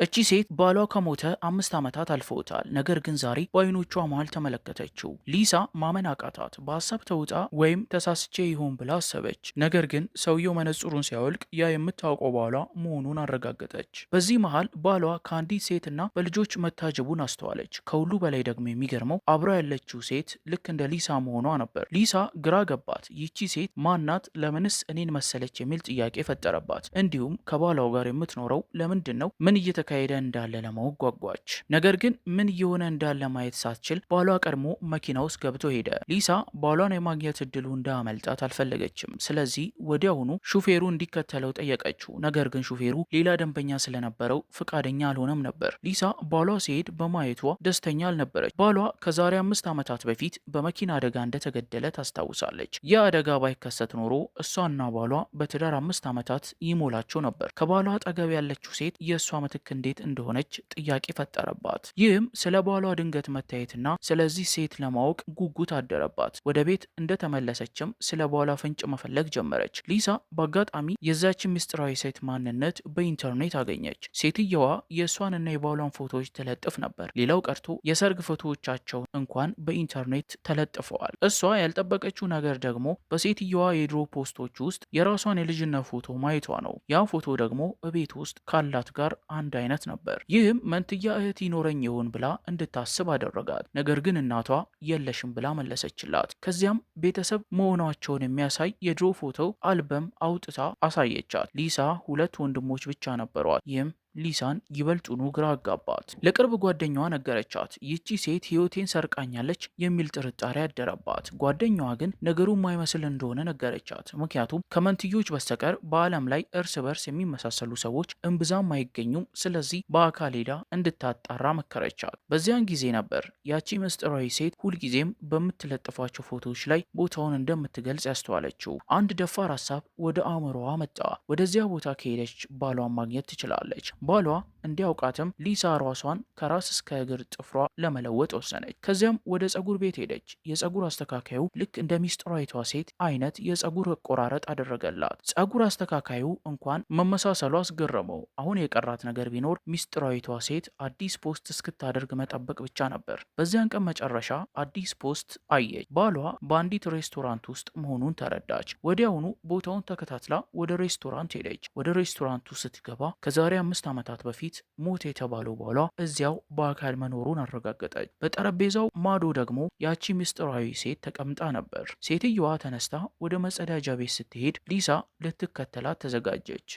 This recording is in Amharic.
እቺ ሴት ባሏ ከሞተ 5 ዓመታት አልፈውታል። ነገር ግን ዛሬ በአይኖቿ መሃል ተመለከተችው። ሊሳ ማመን አቃታት። በሀሳብ ተውጣ ወይም ተሳስቼ ይሆን ብላ አሰበች። ነገር ግን ሰውየው መነጽሩን ሲያወልቅ ያ የምታውቀው ባሏ መሆኑን አረጋገጠች። በዚህ መሃል ባሏ ከአንዲት ሴትና በልጆች መታጀቡን አስተዋለች። ከሁሉ በላይ ደግሞ የሚገርመው አብራ ያለችው ሴት ልክ እንደ ሊሳ መሆኗ ነበር። ሊሳ ግራ ገባት። ይቺ ሴት ማናት? ለምንስ እኔን መሰለች? የሚል ጥያቄ ፈጠረባት። እንዲሁም ከባሏ ጋር የምትኖረው ለምንድን ነው? ምን እየተካሄደ እንዳለ ለማወቅ ጓጓች። ነገር ግን ምን እየሆነ እንዳለ ማየት ሳትችል ባሏ ቀድሞ መኪና ውስጥ ገብቶ ሄደ። ሊሳ ባሏን የማግኘት እድሉ እንዳያመልጣት አልፈለገችም። ስለዚህ ወዲያውኑ ሹፌሩ እንዲከተለው ጠየቀችው። ነገር ግን ሹፌሩ ሌላ ደንበኛ ስለነበረው ፍቃደኛ አልሆነም ነበር። ሊሳ ባሏ ሲሄድ በማየቷ ደስተኛ አልነበረች። ባሏ ከዛሬ 5 ዓመታት በፊት በመኪና አደጋ እንደተገደለ ታስታውሳለች። ይህ አደጋ ባይከሰት ኖሮ እሷና ባሏ በትዳር 5 ዓመታት ይሞላቸው ነበር። ከባሏ አጠገብ ያለችው ሴት የእሷ ምትክ እንዴት እንደሆነች ጥያቄ ፈጠረባት። ይህም ስለ ባሏ ድንገት መታየትና ስለዚህ ሴት ለማወቅ ጉጉት አደረባት። ወደ ቤት እንደተመለሰችም ስለ ባሏ ፍንጭ መፈለግ ጀመረች። ሊሳ በአጋጣሚ የዛች ምስጢራዊ ሴት ማንነት በኢንተርኔት አገኘች። ሴትየዋ የእሷንና የባሏን ፎቶዎች ትለጥፍ ነበር። ሌላው ቀርቶ የሰርግ ፎቶዎቻቸው እንኳን በኢንተርኔት ተለጥፈዋል። እሷ ያልጠበቀችው ነገር ደግሞ በሴትየዋ የድሮ ፖስቶች ውስጥ የራሷን የልጅነት ፎቶ ማየቷ ነው። ያ ፎቶ ደግሞ በቤት ውስጥ ካላት ጋር አንድ አይነት ነበር። ይህም መንትያ እህት ይኖረኝ ይሆን ብላ እንድታስብ አደረጋት። ነገር ግን እናቷ የለሽም ብላ መለሰችላት። ከዚያም ቤተሰብ መሆናቸውን የሚያሳይ የድሮ ፎቶ አልበም አውጥታ አሳየቻት። ሊሳ 2 ወንድሞች ብቻ ነበሯት። ይህም ሊሳን ይበልጡኑ ግራ አጋባት። ለቅርብ ጓደኛዋ ነገረቻት። ይቺ ሴት ሕይወቴን ሰርቃኛለች የሚል ጥርጣሬ አደረባት። ጓደኛዋ ግን ነገሩ የማይመስል እንደሆነ ነገረቻት። ምክንያቱም ከመንትዮች በስተቀር በዓለም ላይ እርስ በርስ የሚመሳሰሉ ሰዎች እምብዛም አይገኙም። ስለዚህ በአካል ሄዳ እንድታጣራ መከረቻት። በዚያን ጊዜ ነበር ያቺ ምስጢራዊ ሴት ሁልጊዜም በምትለጥፏቸው ፎቶዎች ላይ ቦታውን እንደምትገልጽ ያስተዋለችው። አንድ ደፋር ሀሳብ ወደ አእምሮዋ መጣ። ወደዚያ ቦታ ከሄደች ባሏን ማግኘት ትችላለች። ባሏ እንዲያውቃትም ሊሳ ራሷን ከራስ እስከ እግር ጥፍሯ ለመለወጥ ወሰነች። ከዚያም ወደ ጸጉር ቤት ሄደች። የጸጉር አስተካካዩ ልክ እንደ ሚስጥራዊቷ ሴት አይነት የጸጉር አቆራረጥ አደረገላት። ጸጉር አስተካካዩ እንኳን መመሳሰሉ አስገረመው። አሁን የቀራት ነገር ቢኖር ሚስጥራዊቷ ሴት አዲስ ፖስት እስክታደርግ መጠበቅ ብቻ ነበር። በዚያን ቀን መጨረሻ አዲስ ፖስት አየች። ባሏ በአንዲት ሬስቶራንት ውስጥ መሆኑን ተረዳች። ወዲያውኑ ቦታውን ተከታትላ ወደ ሬስቶራንት ሄደች። ወደ ሬስቶራንቱ ስትገባ ከዛሬ 5 ዓመታት በፊት ሞት የተባለው ባሏ እዚያው በአካል መኖሩን አረጋገጠች። በጠረጴዛው ማዶ ደግሞ ያቺ ምስጢራዊ ሴት ተቀምጣ ነበር። ሴትየዋ ተነስታ ወደ መጸዳጃ ቤት ስትሄድ ሊሳ ልትከተላት ተዘጋጀች።